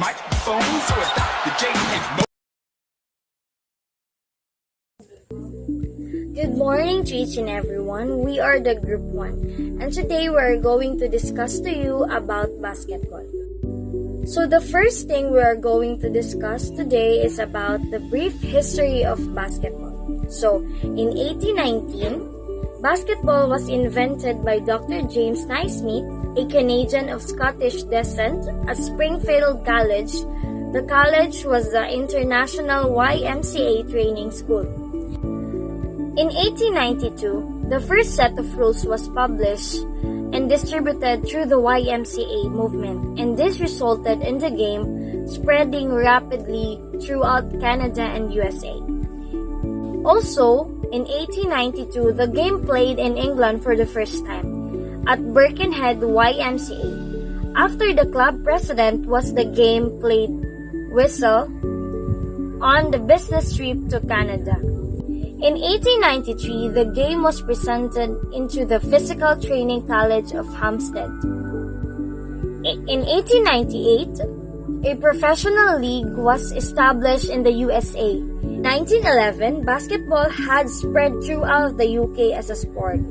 microphone, so it's Dr. J and Good morning to each and everyone. We are the Group 1 and today we are going to discuss to you about basketball. So the first thing we are going to discuss today is about the brief history of basketball. So in 1819, basketball was invented by Dr. James Naismith, a Canadian of Scottish descent at Springfield College. The college was the International YMCA training school. In 1892, the first set of rules was published and distributed through the YMCA movement, and this resulted in the game spreading rapidly throughout Canada and USA. Also, in 1892, the game played in England for the first time at Birkenhead YMCA. After the club president was the game played whistle on the business trip to Canada. In 1893, the game was presented into the Physical Training College of Hampstead. In 1898, a professional league was established in the USA. In 1911, basketball had spread throughout the UK as a sport.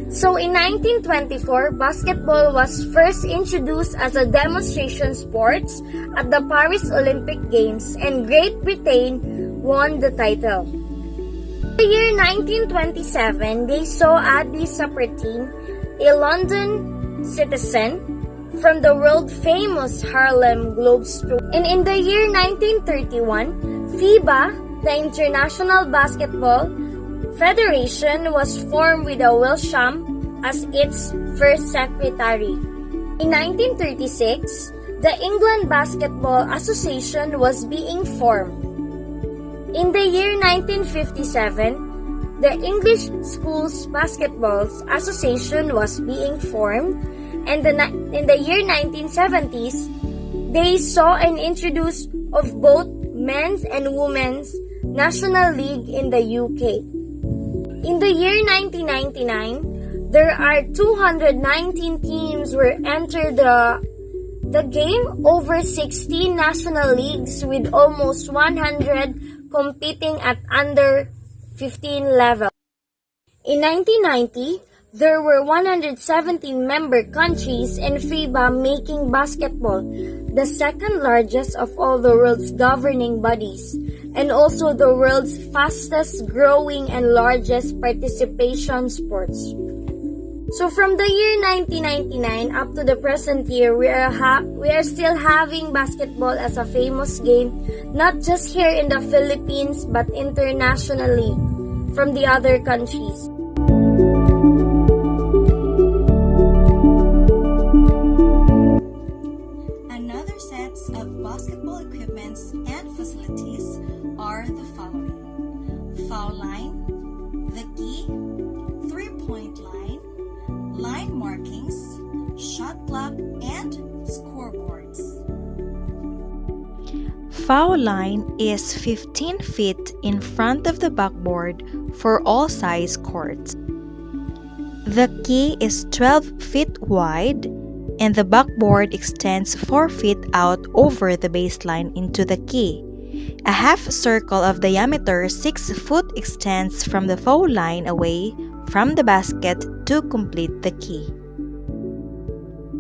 So in 1924, basketball was first introduced as a demonstration sport at the Paris Olympic Games, and Great Britain won the title. In the year 1927, they saw Adi Sapertin, a London citizen, from the world-famous Harlem Globetrotters. And in the year 1931, FIBA, the International Basketball Federation, was formed with Wilsham as its first secretary. In 1936, the England Basketball Association was being formed. In the year 1957, the English Schools Basketball Association was being formed, and in the year 1970s, they saw an introduce of both men's and women's national league in the UK. In the year 1999, there are 219 teams were entered the game, over 16 national leagues with almost 100 competing at under 15 level. In 1990, there were 170 member countries in FIBA, making basketball the second largest of all the world's governing bodies, and also the world's fastest growing and largest participation sports. So from the year 1999 up to the present year, we are still having basketball as a famous game, not just here in the Philippines but internationally from the other countries. Another sets of basketball equipments and facilities are the following: foul line, the key, three-point line, line markings, shot clock, and scoreboards. Foul line is 15 feet in front of the backboard for all size courts. The key is 12 feet wide, and the backboard extends 4 feet out over the baseline into the key. A half circle of diameter 6 foot extends from the foul line away from the basket to complete the key.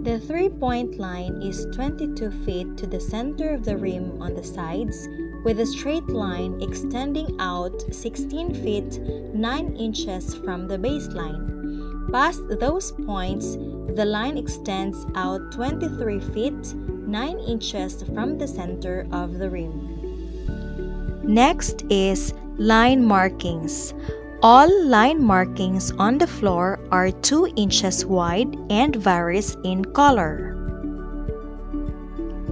The three-point line is 22 feet to the center of the rim on the sides, with a straight line extending out 16 feet 9 inches from the baseline. Past those points, the line extends out 23 feet 9 inches from the center of the rim. Next is line markings. All line markings on the floor are 2 inches wide and varies in color.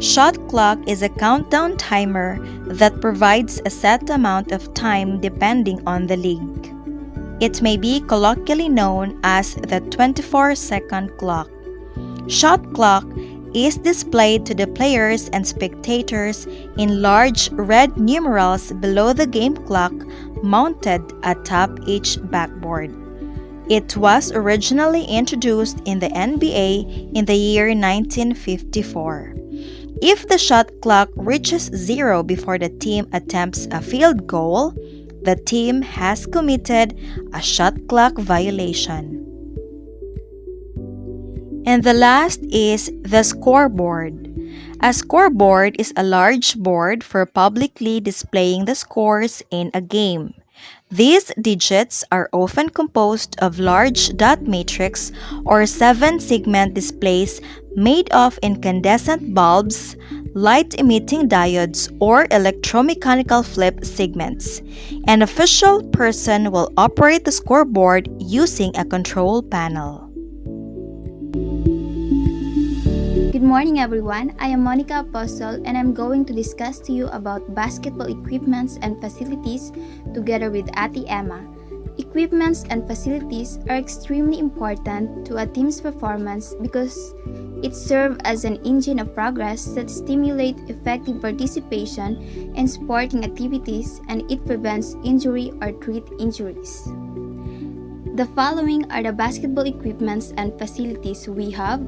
Shot clock is a countdown timer that provides a set amount of time depending on the league. It may be colloquially known as the 24-second clock. Shot clock is displayed to the players and spectators in large red numerals below the game clock mounted atop each backboard. It was originally introduced in the NBA in the year 1954. If the shot clock reaches 0 before the team attempts a field goal, the team has committed a shot clock violation. And the last is the scoreboard. A scoreboard is a large board for publicly displaying the scores in a game. These digits are often composed of large dot matrix or 7-segment displays made of incandescent bulbs, light-emitting diodes, or electromechanical flip segments. An official person will operate the scoreboard using a control panel. Good morning everyone, I am Monica Apostle and I'm going to discuss to you about basketball equipments and facilities together with Ate Emma. Equipments and facilities are extremely important to a team's performance because it serves as an engine of progress that stimulates effective participation in sporting activities and it prevents injury or treats injuries. The following are the basketball equipments and facilities we have: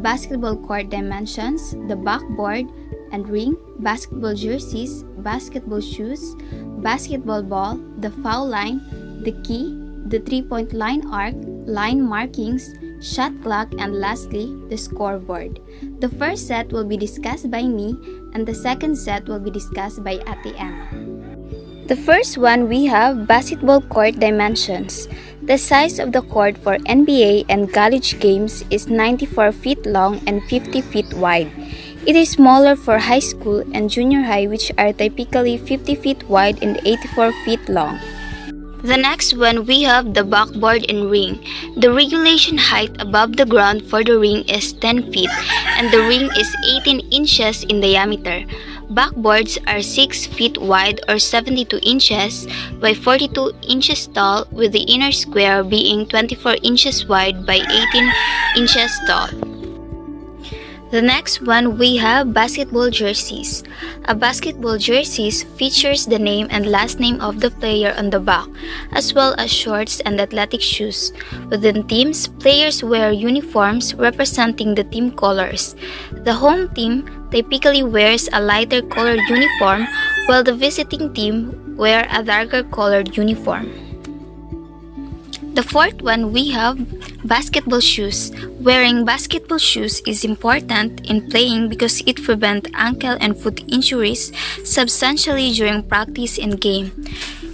basketball court dimensions, the backboard and ring, basketball jerseys, basketball shoes, basketball ball, the foul line, the key, the three-point line arc, line markings, shot clock, and lastly, the scoreboard. The first set will be discussed by me and the second set will be discussed by Ate Emma. The first one we have basketball court dimensions. The size of the court for NBA and college games is 94 feet long and 50 feet wide. It is smaller for high school and junior high, which are typically 50 feet wide and 84 feet long. The next one we have the backboard and ring. The regulation height above the ground for the ring is 10 feet and the ring is 18 inches in diameter. Backboards are 6 feet wide or 72 inches by 42 inches tall, with the inner square being 24 inches wide by 18 inches tall. The next one we have basketball jerseys. A basketball jersey features the name and last name of the player on the back, as well as shorts and athletic shoes. Within teams, players wear uniforms representing the team colors. The home team typically wears a lighter colored uniform, while the visiting team wear a darker colored uniform. The fourth one we have basketball shoes. Wearing basketball shoes is important in playing because it prevents ankle and foot injuries substantially during practice and game.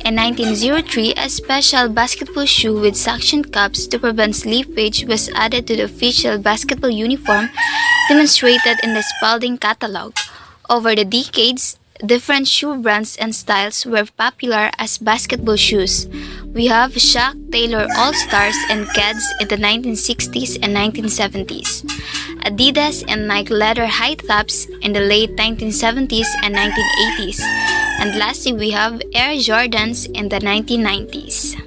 In 1903, a special basketball shoe with suction cups to prevent slippage was added to the official basketball uniform demonstrated in the Spalding catalog. Over the decades, different shoe brands and styles were popular as basketball shoes. We have Shaq Taylor All-Stars and Keds in the 1960s and 1970s, Adidas and Nike leather high tops in the late 1970s and 1980s, and lastly we have Air Jordans in the 1990s.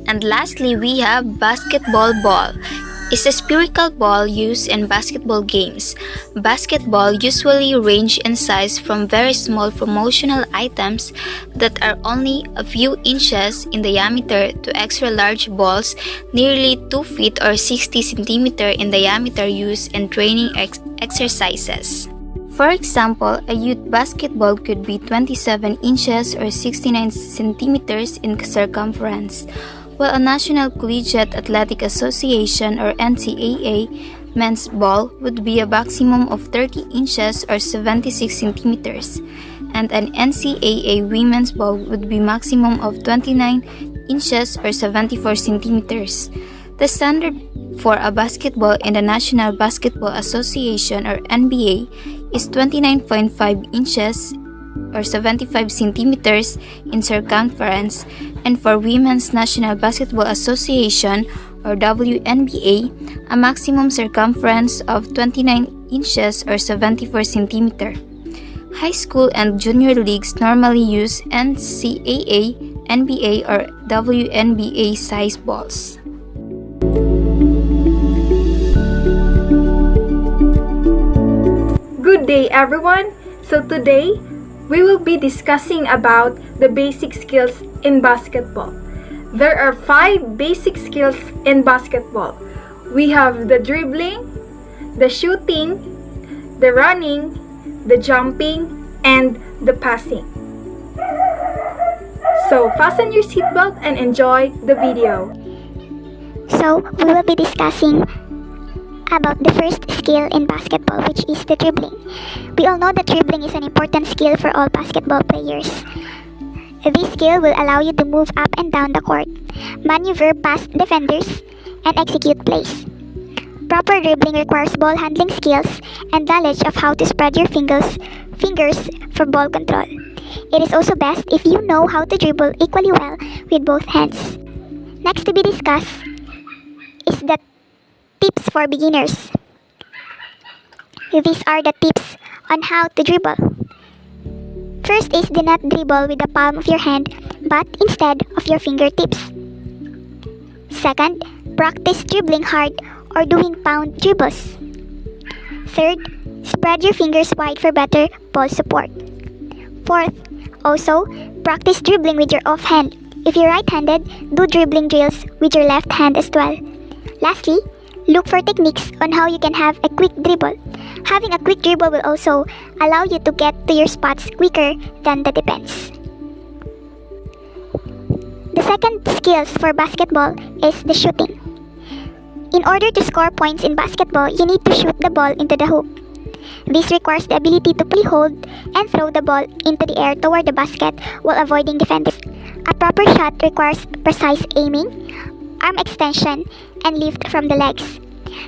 And lastly we have basketball ball. Is a spherical ball used in basketball games. Basketball usually range in size from very small promotional items that are only a few inches in diameter to extra large balls nearly 2 feet or 60 centimeters in diameter used in training exercises. For example, a youth basketball could be 27 inches or 69 centimeters in circumference, while a National Collegiate Athletic Association or NCAA men's ball would be a maximum of 30 inches or 76 centimeters, and an NCAA women's ball would be maximum of 29 inches or 74 centimeters. The standard for a basketball in the National Basketball Association or NBA is 29.5 inches or 75 centimeters in circumference, and for Women's National Basketball Association or WNBA, a maximum circumference of 29 inches or 74 centimeters. High school and junior leagues normally use NCAA, NBA, or WNBA size balls. Good day everyone! So today, we will be discussing about the basic skills in basketball. There are 5 basic skills in basketball. We have the dribbling, the shooting, the running, the jumping, and the passing. So fasten your seatbelt and enjoy the video. So, we will be discussing about the first skill in basketball, which is the dribbling. We all know that dribbling is an important skill for all basketball players. This skill will allow you to move up and down the court, maneuver past defenders, and execute plays. Proper dribbling requires ball handling skills and knowledge of how to spread your fingers for ball control. It is also best if you know how to dribble equally well with both hands. Next to be discussed is the tips for beginners. These are the tips on how to dribble. First is, do not dribble with the palm of your hand but instead of your fingertips. Second, practice dribbling hard or doing pound dribbles. Third, spread your fingers wide for better ball support. Fourth, also, practice dribbling with your off hand. If you're right-handed, do dribbling drills with your left hand as well. Lastly, look for techniques on how you can have a quick dribble. Having a quick dribble will also allow you to get to your spots quicker than the defense. The second skills for basketball is the shooting. In order to score points in basketball, you need to shoot the ball into the hoop. This requires the ability to fully hold and throw the ball into the air toward the basket while avoiding defenders. A proper shot requires precise aiming, arm extension, and lift from the legs.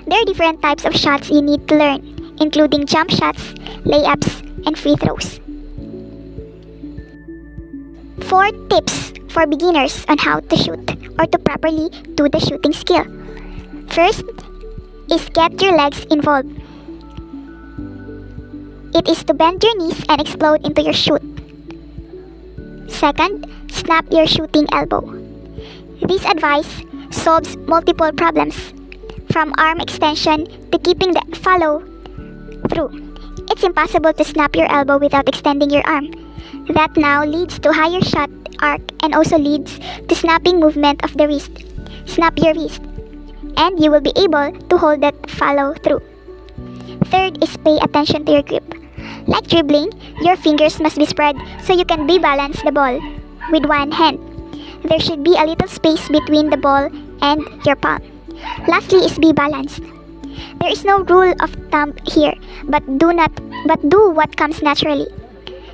There are different types of shots you need to learn, including jump shots, layups, and free throws. 4 tips for beginners on how to shoot or to properly do the shooting skill. First is get your legs involved. It is to bend your knees and explode into your shoot. Second, snap your shooting elbow. This advice solves multiple problems, from arm extension to keeping the follow through. It's impossible to snap your elbow without extending your arm. That now leads to higher shot arc and also leads to snapping movement of the wrist. Snap your wrist, and you will be able to hold that follow through. Third is pay attention to your grip. Like dribbling, your fingers must be spread so you can balance the ball with one hand. There should be a little space between the ball and your palm. Lastly is be balanced. There is no rule of thumb here, but do what comes naturally.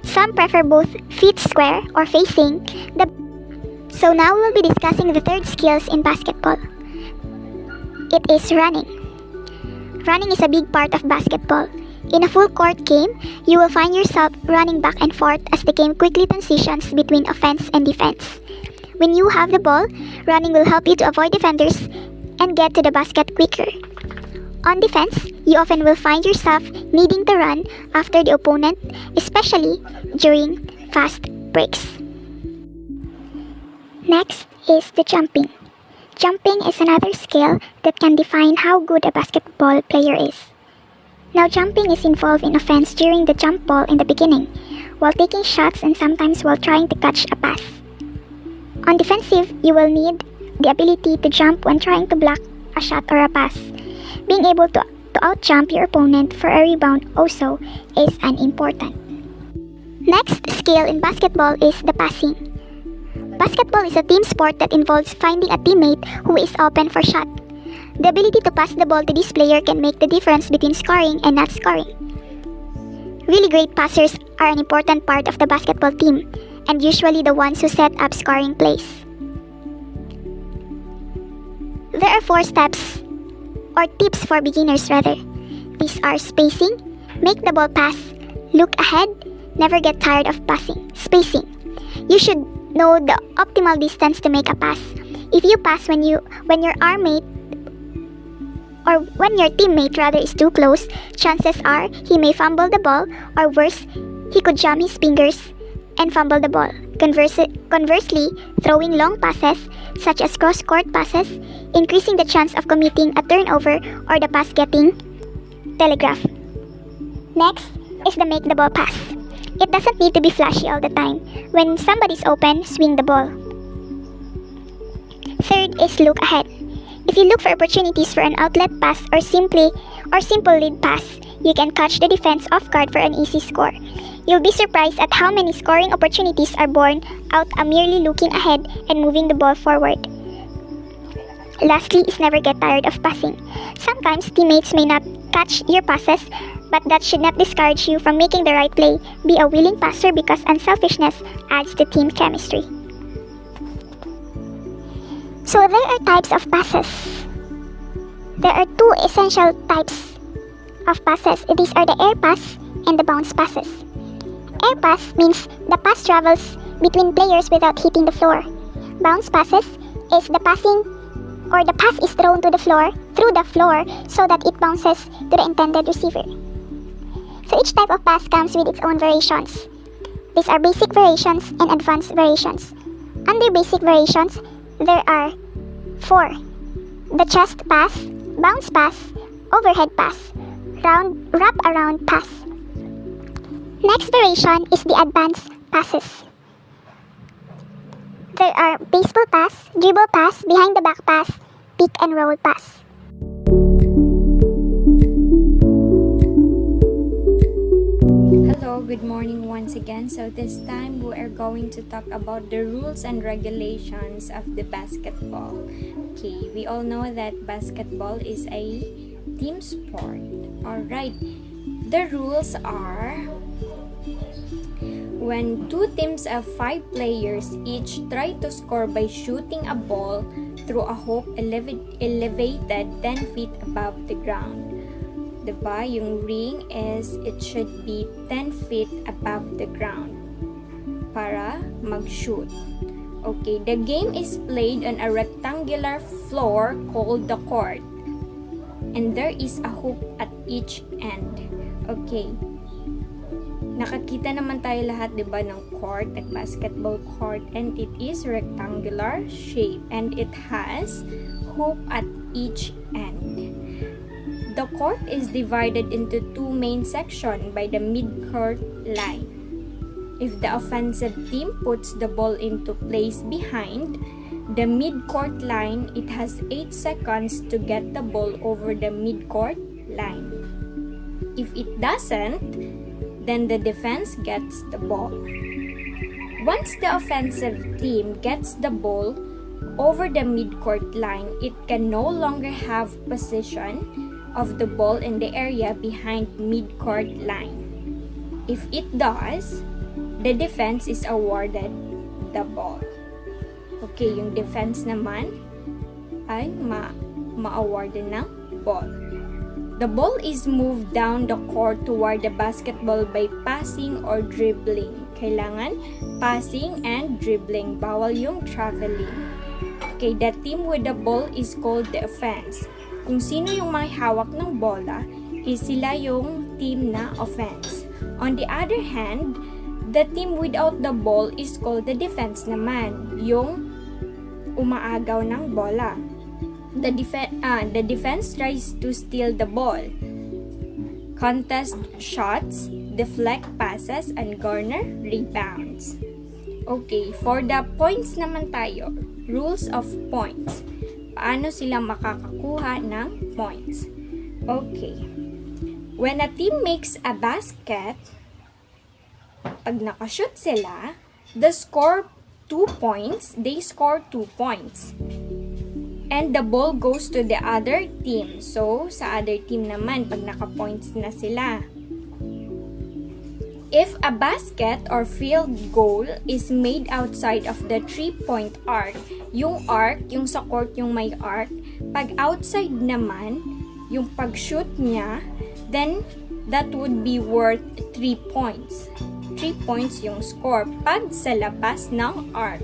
Some prefer both feet square or facing the. So now we'll be discussing the third skills in basketball. It is running. Running is a big part of basketball. In a full court game, you will find yourself running back and forth as the game quickly transitions between offense and defense. When you have the ball, running will help you to avoid defenders and get to the basket quicker. On defense, you often will find yourself needing to run after the opponent, especially during fast breaks. Next is the jumping. Jumping is another skill that can define how good a basketball player is. Now, jumping is involved in offense during the jump ball in the beginning, while taking shots and sometimes while trying to catch a pass. On defensive, you will need the ability to jump when trying to block a shot or a pass. Being able to out-jump your opponent for a rebound also is an important. Next skill in basketball is the passing. Basketball is a team sport that involves finding a teammate who is open for shot. The ability to pass the ball to this player can make the difference between scoring and not scoring. Really great passers are an important part of the basketball team and usually the ones who set up scoring plays. There are 4 steps or tips for beginners rather. These are spacing, make the ball pass, look ahead, never get tired of passing. Spacing. You should know the optimal distance to make a pass. If you pass when your armmate or when your teammate rather is too close, chances are he may fumble the ball, or worse, he could jam his fingers and fumble the ball. Conversely, throwing long passes, such as cross-court passes, increasing the chance of committing a turnover or the pass getting telegraphed. Next is the make the ball pass. It doesn't need to be flashy all the time. When somebody's open, swing the ball. Third is look ahead. If you look for opportunities for an outlet pass or simple lead pass, you can catch the defense off guard for an easy score. You'll be surprised at how many scoring opportunities are born out of merely looking ahead and moving the ball forward. Lastly is never get tired of passing. Sometimes teammates may not catch your passes, but that should not discourage you from making the right play. Be a willing passer because unselfishness adds to team chemistry. So there are types of passes. There are two essential types of passes. These are the air pass and the bounce passes. Air pass means the pass travels between players without hitting the floor. Bounce passes is the passing or the pass is thrown to the floor through the floor so that it bounces to the intended receiver. So each type of pass comes with its own variations. These are basic variations and advanced variations. Under basic variations, there are 4. The chest pass, bounce pass, overhead pass, wrap around pass. Next variation is the advanced passes. There are baseball pass, dribble pass, behind the back pass, pick and roll pass. Hello, good morning once again. So this time we are going to talk about the rules and regulations of the basketball. Okay, we all know that basketball is a team sport. Alright, the rules are: when two teams of 5 players each try to score by shooting a ball through a hoop elevated 10 feet above the ground. Diba? Yung ring is, it should be 10 feet above the ground para mag-shoot. Okay, the game is played on a rectangular floor called the court. And there is a hoop at each end. Okay. Nakakita naman tayo lahat, diba, ng court, ng basketball court, and it is rectangular shape and it has hoop at each end. The court is divided into 2 main sections by the mid-court line. If the offensive team puts the ball into place behind the mid-court line, it has 8 seconds to get the ball over the mid-court line. If it doesn't, then the defense gets the ball. Once the offensive team gets the ball over the mid-court line, it can no longer have possession of the ball in the area behind mid-court line. If it does, the defense is awarded the ball. Okay, yung defense naman ay ma-awardan ng ball. The ball is moved down the court toward the basketball by passing or dribbling. Kailangan passing and dribbling. Bawal yung traveling. Okay, the team with the ball is called the offense. Kung sino yung may hawak ng bola, is sila yung team na offense. On the other hand, the team without the ball is called the defense naman, yung umaagaw ng bola. The defense tries to steal the ball, contest shots, deflect passes, and garner rebounds. Okay, for the points naman tayo, rules of points. Paano sila makakakuha ng points? Okay. When a team makes a basket, pag nakashoot sila, they score 2 points. And the ball goes to the other team. So, sa other team naman, pag naka-points na sila. If a basket or field goal is made outside of the 3-point arc, yung sa court yung may arc, pag outside naman, yung pag-shoot niya, then that would be worth 3 points. 3 points yung score pag sa labas ng arc.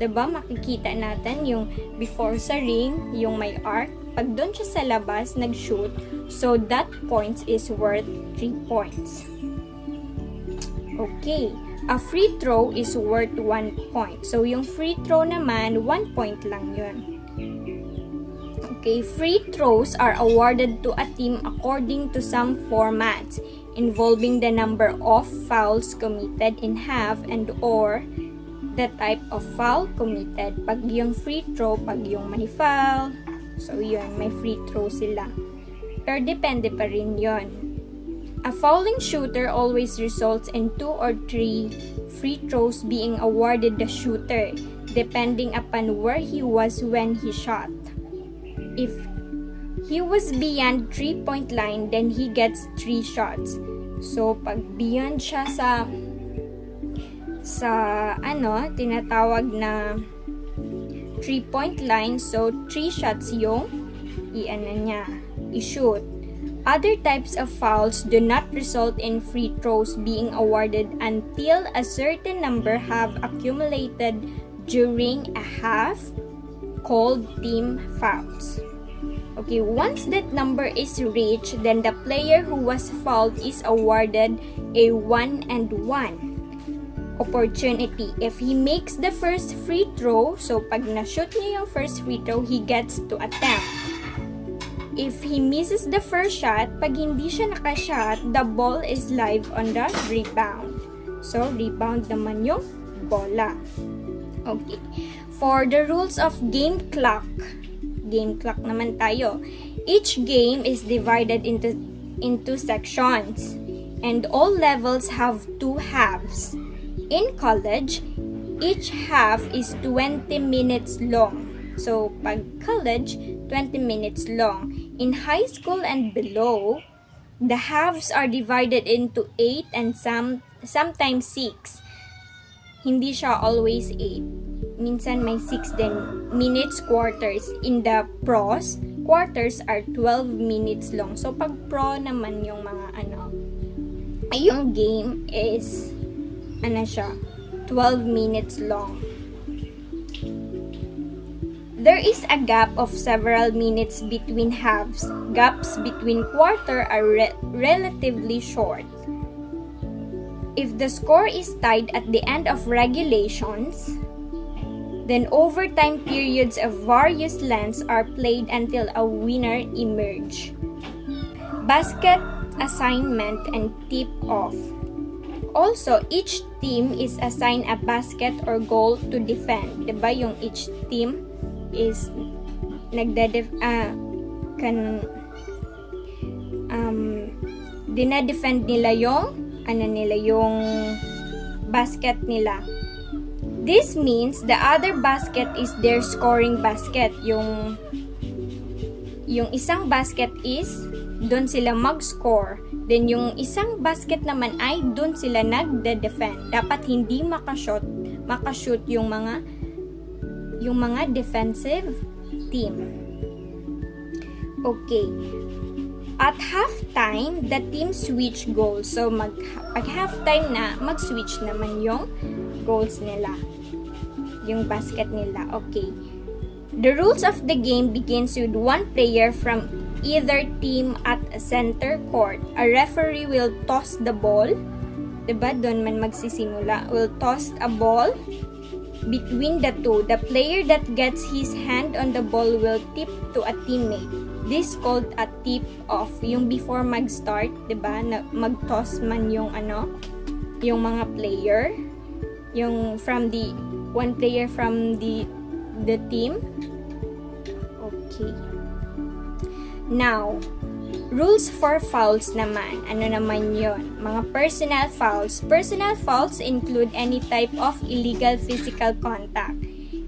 Diba, makikita natin yung before sa ring, yung may arc, pag doon siya sa labas, nag-shoot, so that points is worth 3 points. Okay, a free throw is worth 1 point. So, yung free throw naman, 1 point lang yun. Okay, free throws are awarded to a team according to some formats involving the number of fouls committed in half and or the type of foul committed. Pag yung free throw, pag yung may foul, so yun, may free throw sila. Pero depende pa rin yun. A fouling shooter always results in 2 or 3 free throws being awarded the shooter, depending upon where he was when he shot. If he was beyond 3-point line, then he gets 3 shots. So, pag beyond siya sa tinatawag na 3-point line, so 3 shots yung i-shoot. Other types of fouls do not result in free throws being awarded until a certain number have accumulated during a half, called team fouls. Okay, once that number is reached, then the player who was fouled is awarded a 1-and-1 opportunity. If he makes the first free throw, so pag na-shoot niya yung first free throw, he gets to attempt. If he misses the first shot, pag hindi siya nakashot, the ball is live on the rebound. So, rebound naman yung bola. Okay. For the rules of game clock naman tayo. Each game is divided into sections, and all levels have 2 halves. In college, each half is 20 minutes long. So, pag college, 20 minutes long. In high school and below, the halves are divided into 8 and sometimes 6. Hindi siya always 8. Minsan may 6 din. Minutes, quarters. In the pros, quarters are 12 minutes long. So, pag pro naman yung mga yung game is 12 minutes long. There is a gap of several minutes between halves. Gaps between quarter are relatively short. If the score is tied at the end of regulations, then overtime periods of various lengths are played until a winner emerge. Basket assignment and tip-off. Also, each team is assigned a basket or goal to defend. Diba yung each team is dinadefend nila yung basket nila. This means the other basket is their scoring basket. Yung isang basket is doon sila mag-score. Then yung isang basket naman ay doon sila nagde-defend. Dapat hindi makashoot yung mga defensive team. Okay. At halftime, the team switch goals. So, pag halftime na, mag-switch naman yung goals nila. Yung basket nila. Okay. The rules of the game begins with one player from either team at a center court. A referee will toss the ball. Diba? Doon man magsisimula. Will toss a ball between the two. The player that gets his hand on the ball will tip to a teammate. This called a tip-off. Yung before mag-start, diba? Mag-toss man yung mga player. Yung from the one player from the team. Okay. Now, rules for fouls naman. Ano naman yon? Mga personal fouls. Personal fouls include any type of illegal physical contact.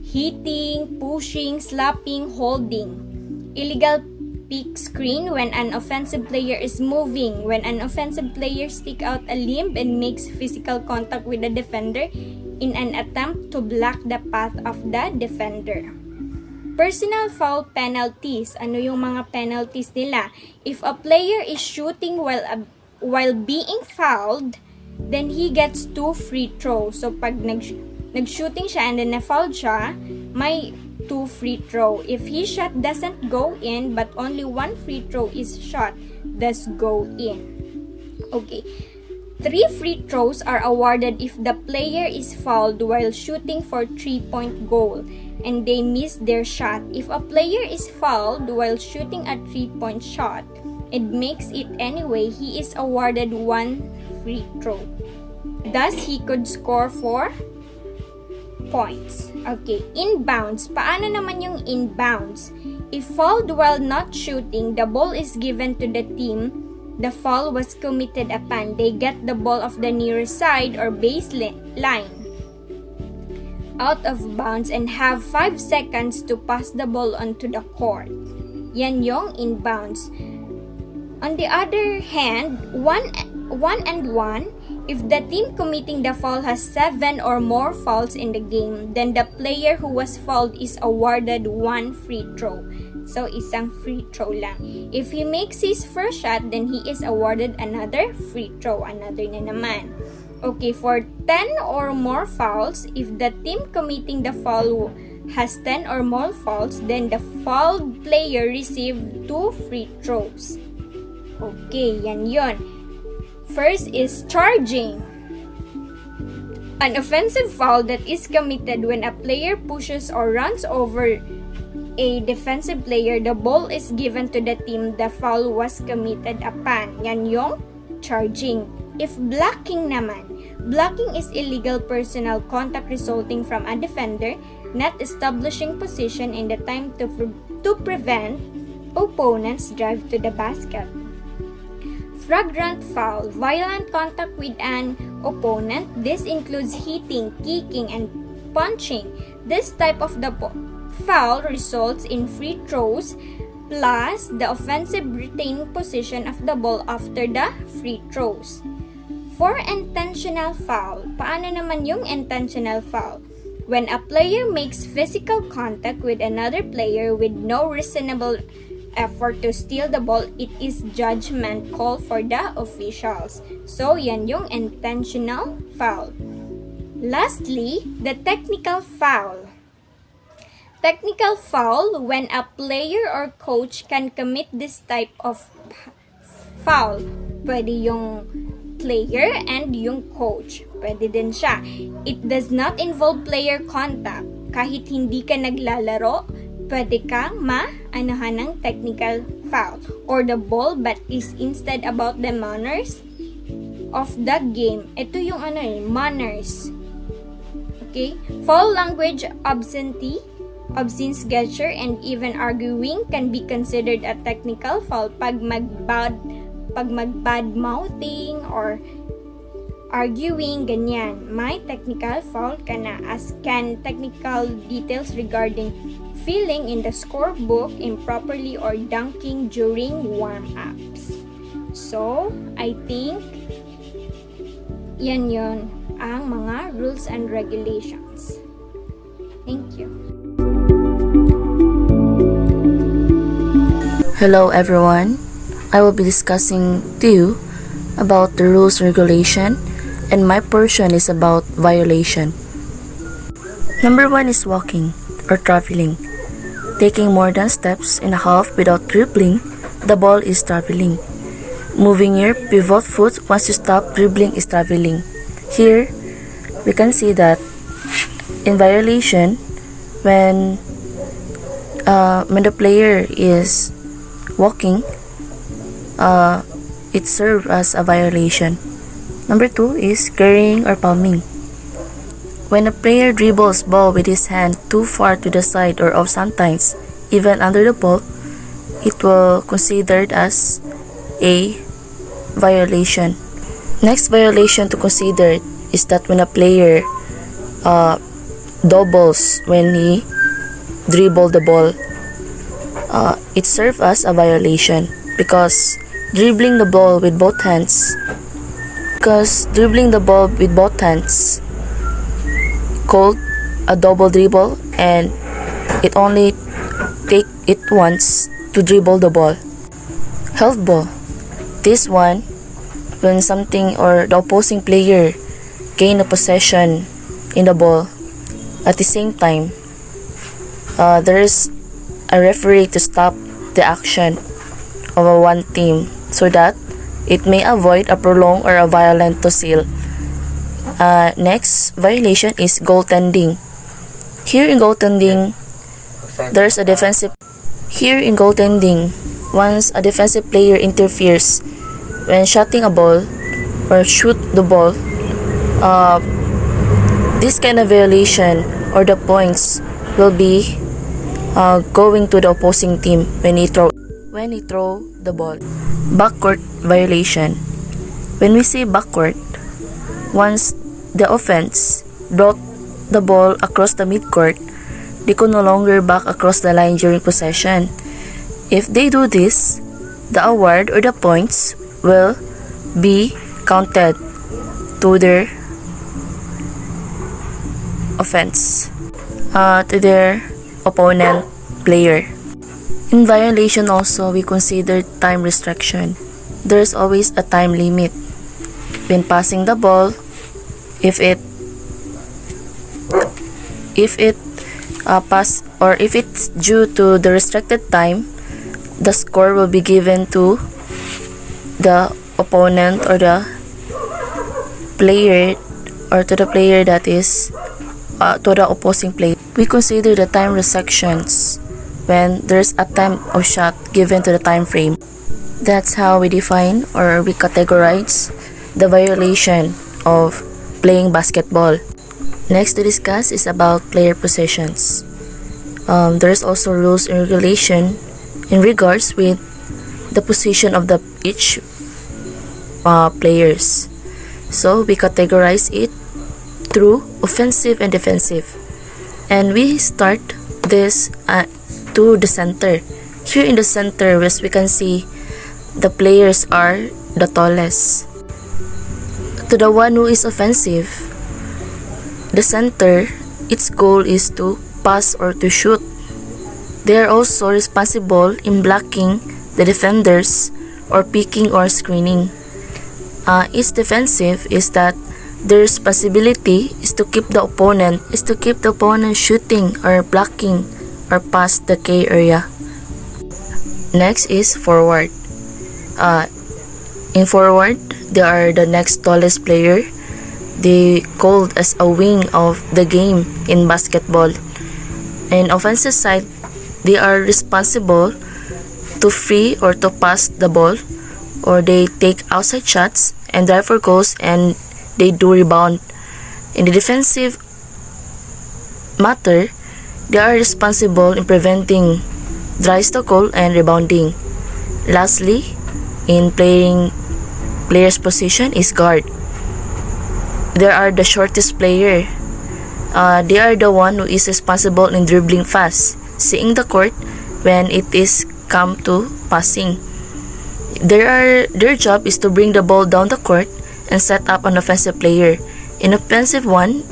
Hitting, pushing, slapping, holding. Illegal pick screen when an offensive player is moving. When an offensive player sticks out a limb and makes physical contact with the defender in an attempt to block the path of the defender. Personal foul penalties. Ano yung mga penalties nila? If a player is shooting while being fouled, then he gets 2 free throws. So pag nag-shooting siya and then na-fouled siya, may 2 free throw. If his shot doesn't go in but only 1 free throw is shot, thus go in. Okay. 3 free throws are awarded if the player is fouled while shooting for 3-point goal and they miss their shot. If a player is fouled while shooting a 3-point shot and makes it anyway, he is awarded 1 free throw. Thus, he could score 4 points. Okay, inbounds. Paano naman yung inbounds? If fouled while not shooting, the ball is given to the team the foul was committed upon, they get the ball of the near side or baseline out of bounds and have 5 seconds to pass the ball onto the court. Yan yung inbounds. On the other hand, one and one, if the team committing the foul has 7 or more fouls in the game, then the player who was fouled is awarded 1 free throw. So, isang free throw lang. If he makes his first shot, then he is awarded another free throw. Another na naman. Okay, for 10 or more fouls, if the team committing the foul has 10 or more fouls, then the fouled player received 2 free throws. Okay, yan yon. First is charging. An offensive foul that is committed when a player pushes or runs over a defensive player, the ball is given to the team the foul was committed upon. Yan yung charging. If blocking naman, blocking is illegal personal contact resulting from a defender not establishing position in the time to prevent opponents' drive to the basket. Flagrant foul, violent contact with an opponent. This includes hitting, kicking, and punching. This type of the foul results in free throws plus the offensive retaining position of the ball after the free throws. For intentional foul, paano naman yung intentional foul? When a player makes physical contact with another player with no reasonable effort to steal the ball, it is judgment call for the officials. So, yan yung intentional foul. Lastly, the technical foul. Technical foul, when a player or coach can commit this type of foul. Pwede yung player and yung coach. Pwede din siya. It does not involve player contact. Kahit hindi ka naglalaro, pwede kang ma-anuhan ng technical foul. Or the ball but is instead about the manners of the game. Ito yung manners. Okay? Foul language, obscenity, obscene gesture, and even arguing can be considered a technical foul pag mag-bad mouthing or arguing, ganyan. May technical foul ka na, as can technical details regarding filling in the scorebook improperly or dunking during warm-ups. So, I think yan yon ang mga rules and regulations. Thank you. Hello everyone. I will be discussing to you about the rules and regulation, and my portion is about violation. Number 1 is walking or traveling. Taking more than steps and a half without dribbling, the ball is traveling. Moving your pivot foot once you stop dribbling is traveling. Here, we can see that in violation, when the player is walking, it serves as a violation. Number 2 is carrying or palming. When a player dribbles ball with his hand too far to the side or off, sometimes even under the ball, it will considered as a violation. Next violation to consider is that when a player doubles when he dribble the ball, it serves as a violation because dribbling the ball with both hands called a double dribble, and it only take it once to dribble the ball. Health ball. This one, when something or the opposing player gain a possession in the ball, at the same time, there is a referee to stop the action of one team so that it may avoid a prolonged or a violent tosil. Next violation is goaltending. Here in goaltending, once a defensive player interferes when shooting a ball or shoot the ball, this kind of violation or the points will be going to the opposing team when when he throw the ball. Backcourt violation. When we say backcourt, once the offense brought the ball across the midcourt, they could no longer back across the line during possession. If they do this, the award or the points will be counted to their offense, to their opponent player. In violation also, we consider time restriction. There's always a time limit when passing the ball. If it's due to the restricted time, the score will be given to the opponent or the player, or to the player that is to the opposing player. We consider the time restrictions when there's a time of shot given to the time frame. That's how we define or we categorize the violation of playing basketball. Next to discuss is about player possessions. There's also rules and regulation in regards with the position of the each players. So we categorize it through offensive and defensive. And we start this to the center. Here in the center, as we can see, the players are the tallest. To the one who is offensive, the center, its goal is to pass or to shoot. They are also responsible in blocking the defenders or picking or screening. Its defensive is that their responsibility is to keep the opponent shooting or blocking or past the K area. Next is forward. In forward, they are the next tallest player. They called as a wing of the game in basketball. In offensive side, they are responsible to free or to pass the ball, or they take outside shots and drive for goals, and they do rebound. In the defensive matter, they are responsible in preventing drives to goal and rebounding. Lastly, in player's position is guard. They are the shortest player. They are the one who is responsible in dribbling fast, seeing the court when it is come to passing. Their job is to bring the ball down the court and set up an offensive player. In offensive one,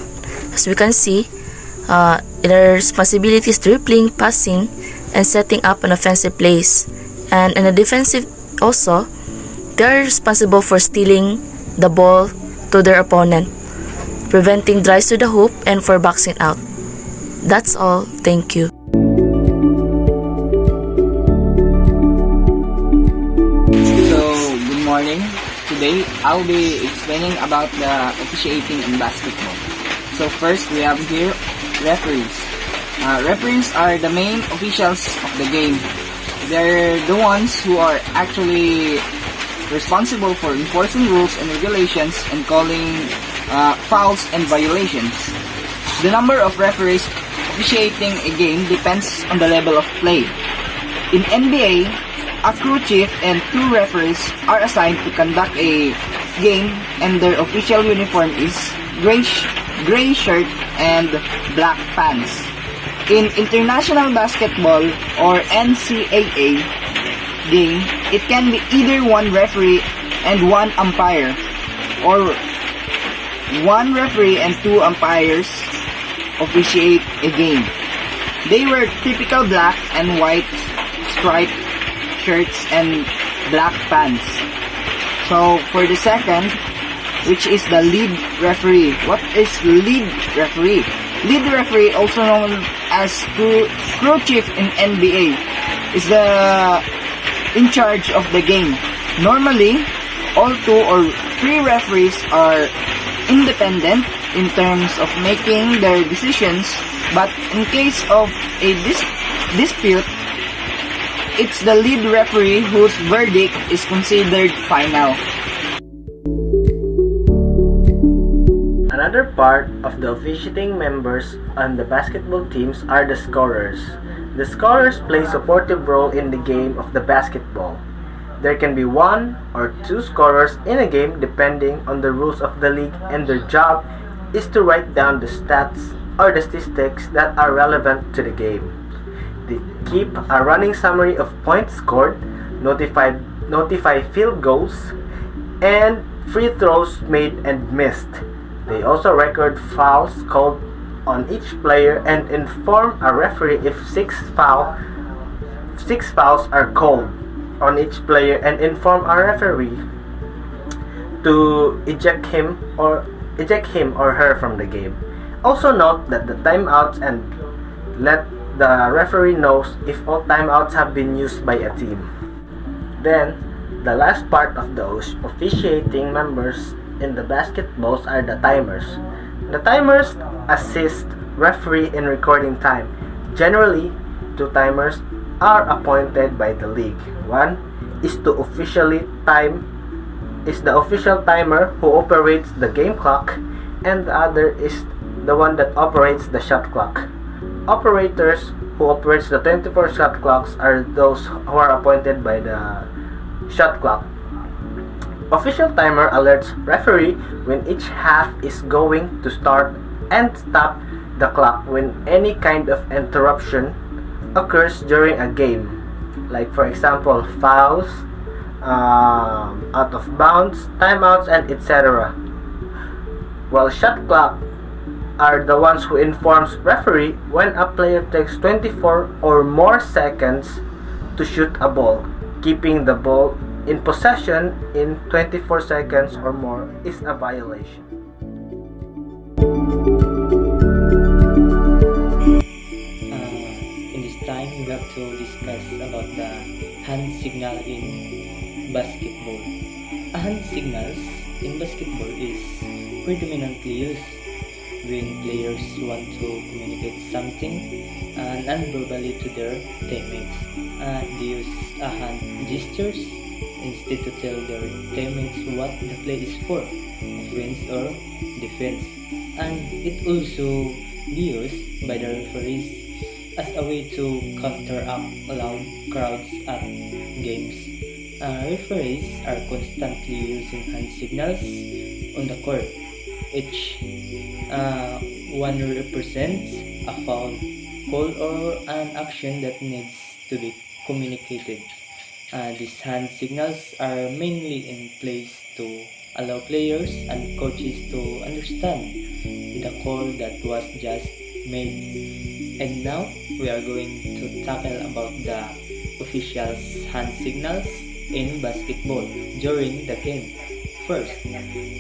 as we can see, their responsibility is dribbling, passing, and setting up an offensive plays. And in the defensive also, they are responsible for stealing the ball to their opponent, preventing drives to the hoop, and for boxing out. That's all. Thank you. So, good morning. Today, I'll be explaining about the officiating in basketball. So first, we have here referees. Referees are the main officials of the game. They're the ones who are actually responsible for enforcing rules and regulations and calling fouls and violations. The number of referees officiating a game depends on the level of play. In NBA, a crew chief and 2 referees are assigned to conduct a game, and their official uniform is gray shirt and black pants. In international basketball or NCAA game, it can be either 1 referee and 1 umpire, or 1 referee and 2 umpires officiate a game. They wear typical black and white striped shirts and black pants. So for the second, which is the lead referee. What is lead referee? Lead referee, also known as crew chief in NBA, is in charge of the game. Normally, all 2 or 3 referees are independent in terms of making their decisions, but in case of a dispute, it's the lead referee whose verdict is considered final. Another part of the officiating members on the basketball teams are the scorers. The scorers play a supportive role in the game of the basketball. There can be one or two scorers in a game depending on the rules of the league, and their job is to write down the stats or the statistics that are relevant to the game. They keep a running summary of points scored, notify field goals, and free throws made and missed. They also record fouls called on each player and inform a referee if six fouls are called on each player, and inform a referee to eject him or her from the game. Also note that the timeouts and let the referee knows if all timeouts have been used by a team. Then, the last part of the officiating members in the basketballs are the timers. The timers assist referee in recording time. Generally, two timers are appointed by the league. One is the official timer who operates the game clock, and the other is the one that operates the shot clock. Operators who operates the 24 shot clocks are those who are appointed by the shot clock. Official timer alerts referee when each half is going to start and stop the clock when any kind of interruption occurs during a game, like for example fouls, out of bounds, timeouts, and etc. While shot clock are the ones who informs referee when a player takes 24 or more seconds to shoot a ball. Keeping the ball in possession in 24 seconds or more is a violation. In this time, we have to discuss about the hand signal in basketball. A hand signals in basketball is predominantly used when players want to communicate something non-verbally to their teammates. They use hand gestures instead to tell their teammates what the play is for, offense or defense. And it also be used by the referees as a way to counteract loud crowds at games. Referees are constantly using hand signals on the court. Each one represents a foul, call, or an action that needs to be communicated. These hand signals are mainly in place to allow players and coaches to understand the call that was just made. And now we are going to tackle about the officials' hand signals in basketball during the game. First,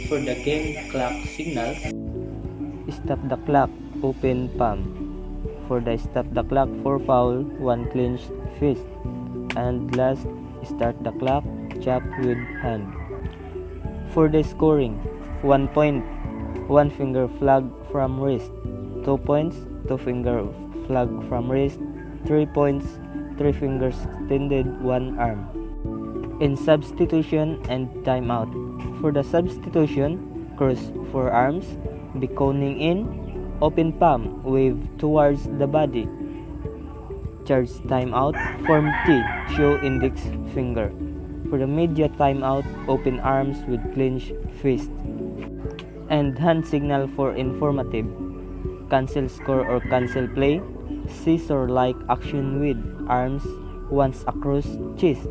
for the game clock signals, stop the clock, open palm. For the stop the clock for foul, one clenched fist. And last, start the clock, chop with hand. For the scoring, 1 point, 1 finger flag from wrist. 2 points, 2 finger flag from wrist. 3 points, 3 fingers extended, 1 arm. In substitution and timeout. For the substitution, cross forearms, beckoning in, open palm, wave towards the body. Charge timeout, form T, show index finger. For the media timeout, open arms with clenched fist. And hand signal for informative. Cancel score or cancel play, scissor-like action with arms once across chest.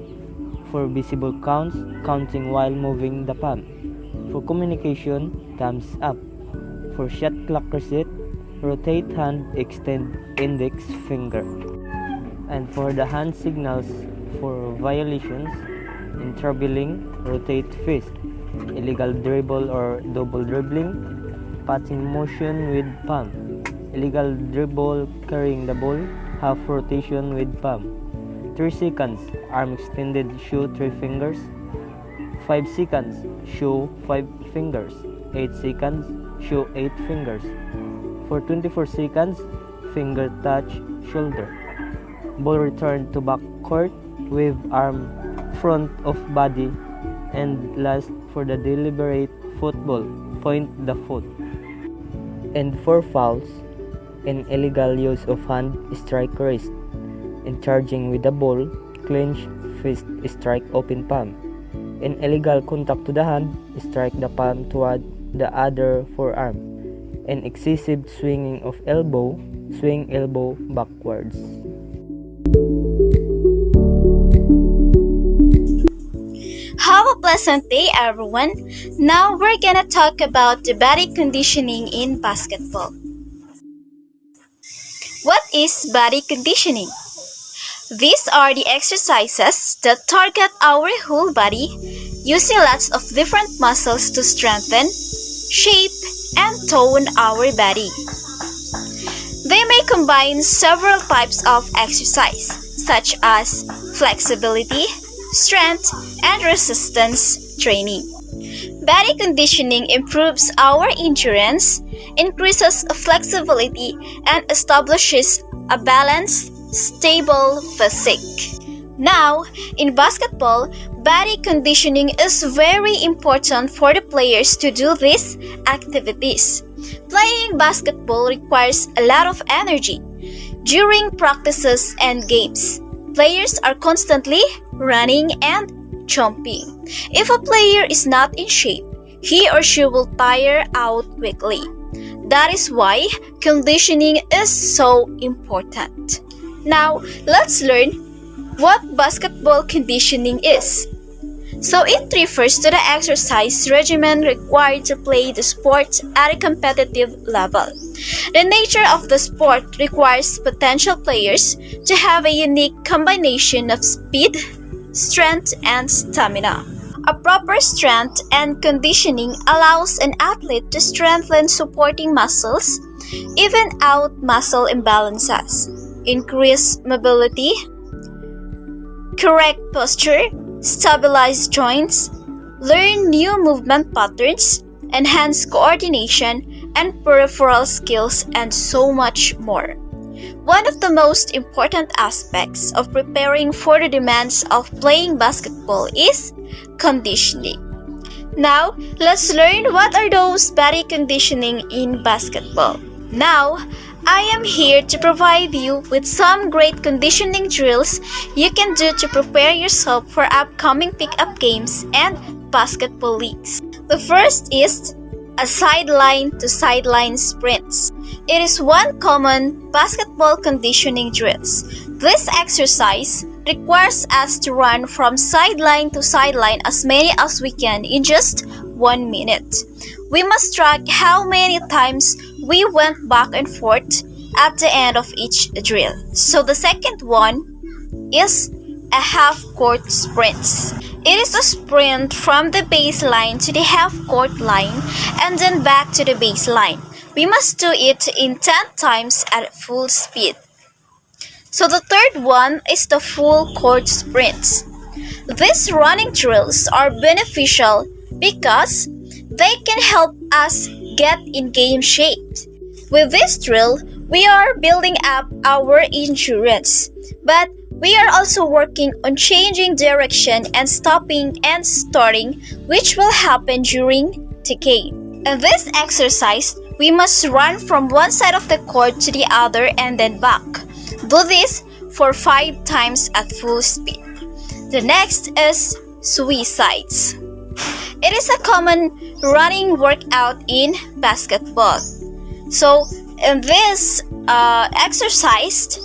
For visible counts, counting while moving the palm. For communication, thumbs up. For shot clock reset, rotate hand, extend index finger. And for the hand signals for violations, in dribbling, rotate fist. Illegal dribble or double dribbling, patting motion with palm. Illegal dribble, carrying the ball, half rotation with palm. 3 seconds, arm extended, show 3 fingers. 5 seconds, show 5 fingers. 8 seconds, show 8 fingers. For 24 seconds, finger touch shoulder. Ball returned to back court, wave arm front of body. And last, for the deliberate football, point the foot. And for fouls, in illegal use of hand, strike wrist. In charging with the ball, clenched fist, strike open palm. In illegal contact to the hand, strike the palm toward the other forearm. In excessive swinging of elbow, swing elbow backwards. Have a pleasant day, everyone. Now we're gonna talk about the body conditioning in basketball. What is body conditioning? These are the exercises that target our whole body, using lots of different muscles to strengthen, shape, and tone our body. They may combine several types of exercise, such as flexibility, strength, and resistance training. Body conditioning improves our endurance, increases flexibility, and establishes a balanced, stable physique. Now, in basketball, body conditioning is very important for the players to do these activities. Playing basketball requires a lot of energy. During practices and games, players are constantly running and jumping. If a player is not in shape, he or she will tire out quickly. That is why conditioning is so important. Now, let's learn what basketball conditioning is. So it refers to the exercise regimen required to play the sport at a competitive level. The nature of the sport requires potential players to have a unique combination of speed, strength, and stamina. A proper strength and conditioning allows an athlete to strengthen supporting muscles, even out muscle imbalances, increase mobility, correct posture, stabilize joints, learn new movement patterns, enhance coordination and peripheral skills, and so much more. One of the most important aspects of preparing for the demands of playing basketball is conditioning. Now, let's learn what are those body conditioning in basketball. Now, I am here to provide you with some great conditioning drills you can do to prepare yourself for upcoming pickup games and basketball leagues. The first is a sideline-to-sideline sprints. It is one common basketball conditioning drill. This exercise requires us to run from sideline to sideline as many as we can in just 1 minute. We must track how many times we went back and forth at the end of each drill. So the second one is a half-court sprints. It is a sprint from the baseline to the half-court line and then back to the baseline. We must do it in 10 times at full speed. So the third one is the full court sprints. These running drills are beneficial because they can help us get in game shape. With this drill, we are building up our endurance, but we are also working on changing direction and stopping and starting, which will happen during the game. In this exercise, we must run from one side of the court to the other and then back. Do this for 5 times at full speed. The next is suicides. It is a common running workout in basketball. So in this exercise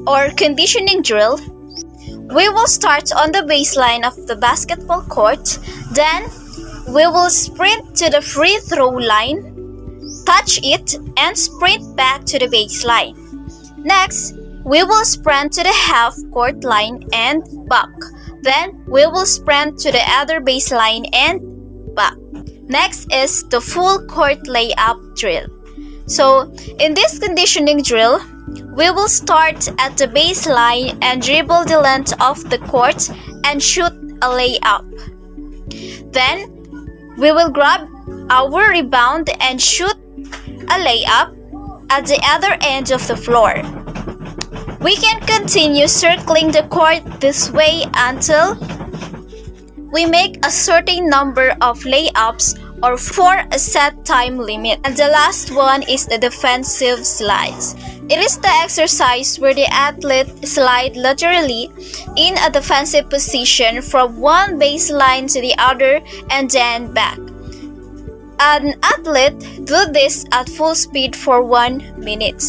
or conditioning drill, we will start on the baseline of the basketball court. Then we will sprint to the free throw line, touch it, and sprint back to the baseline. Next, we will sprint to the half-court line and back. Then, we will sprint to the other baseline and back. Next is the full court layup drill. So, in this conditioning drill, we will start at the baseline and dribble the length of the court and shoot a layup. Then, we will grab our rebound and shoot a layup at the other end of the floor. We can continue circling the court this way until we make a certain number of layups or for a set time limit. And the last one is the defensive slides. It is the exercise where the athlete slides laterally in a defensive position from one baseline to the other and then back. An athlete do this at full speed for 1 minute.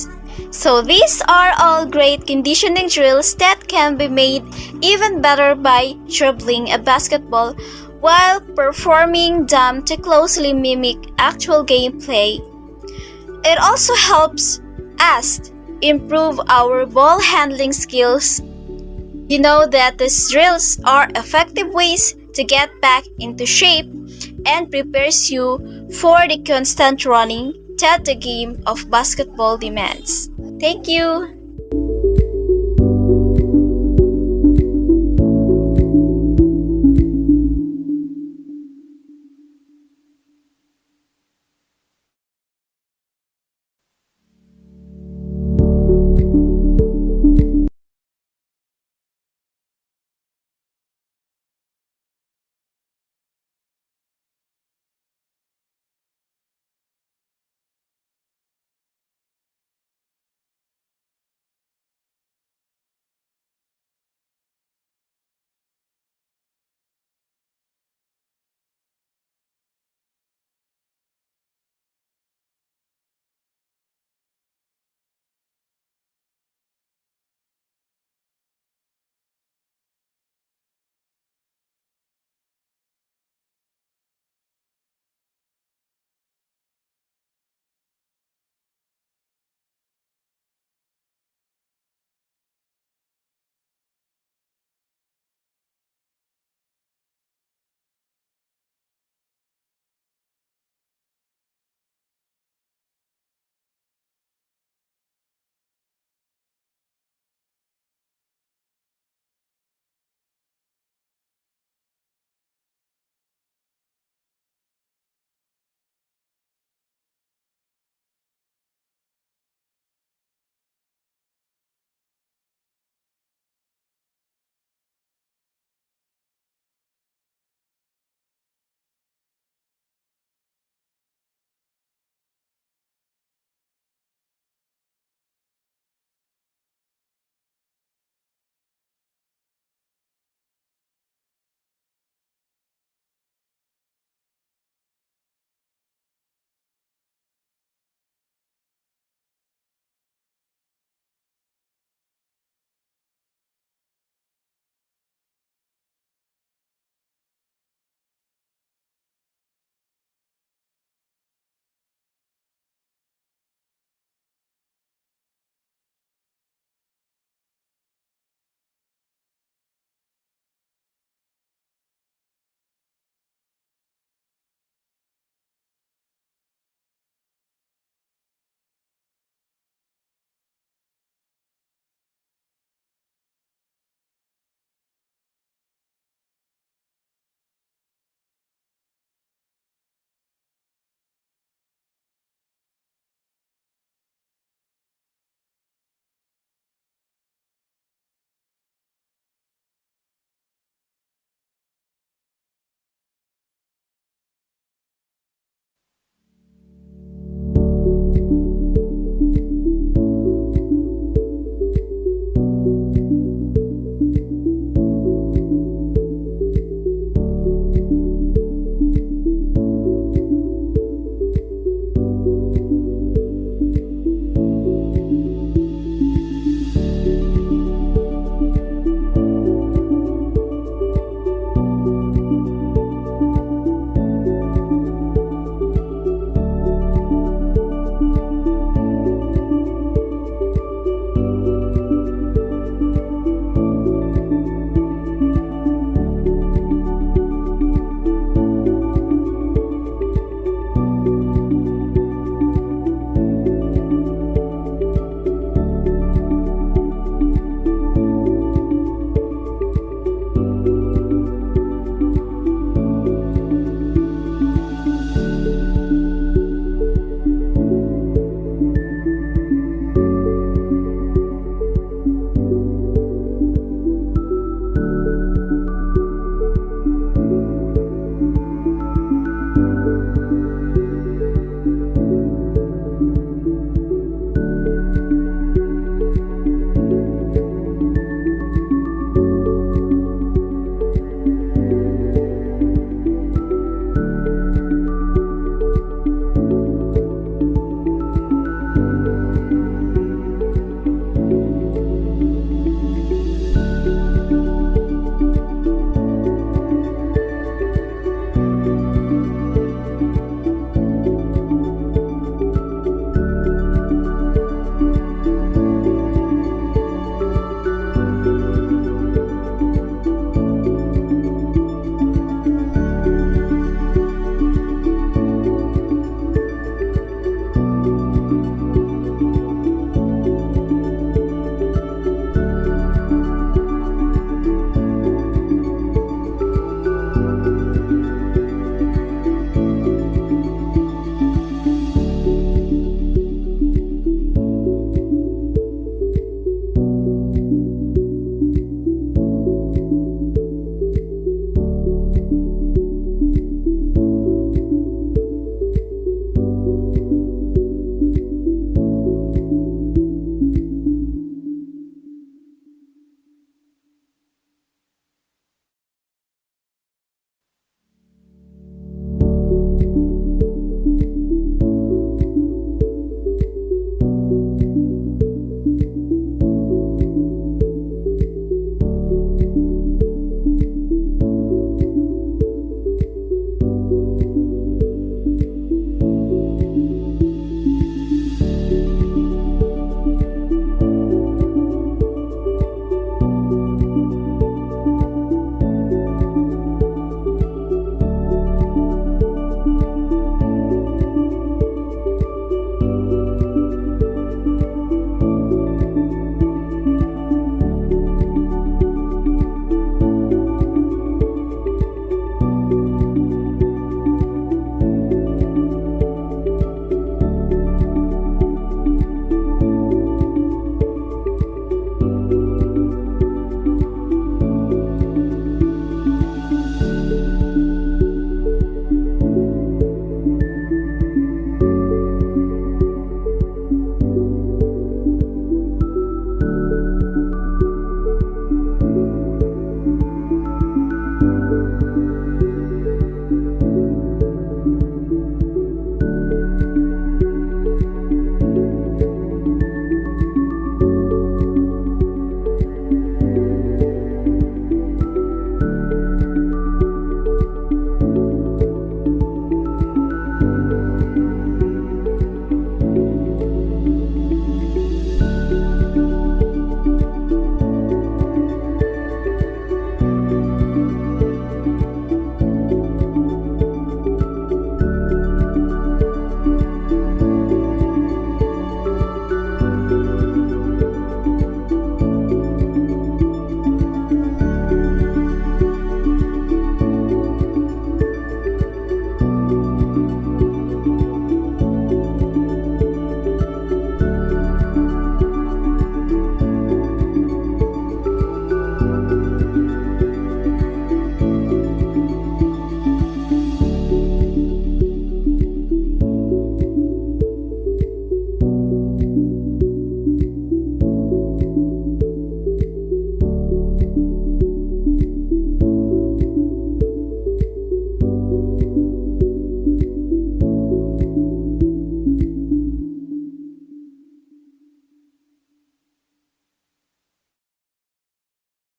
So these are all great conditioning drills that can be made even better by dribbling a basketball while performing them to closely mimic actual gameplay. It also helps us improve our ball handling skills. You know that these drills are effective ways to get back into shape and prepares you for the constant running that the game of basketball demands. Thank you!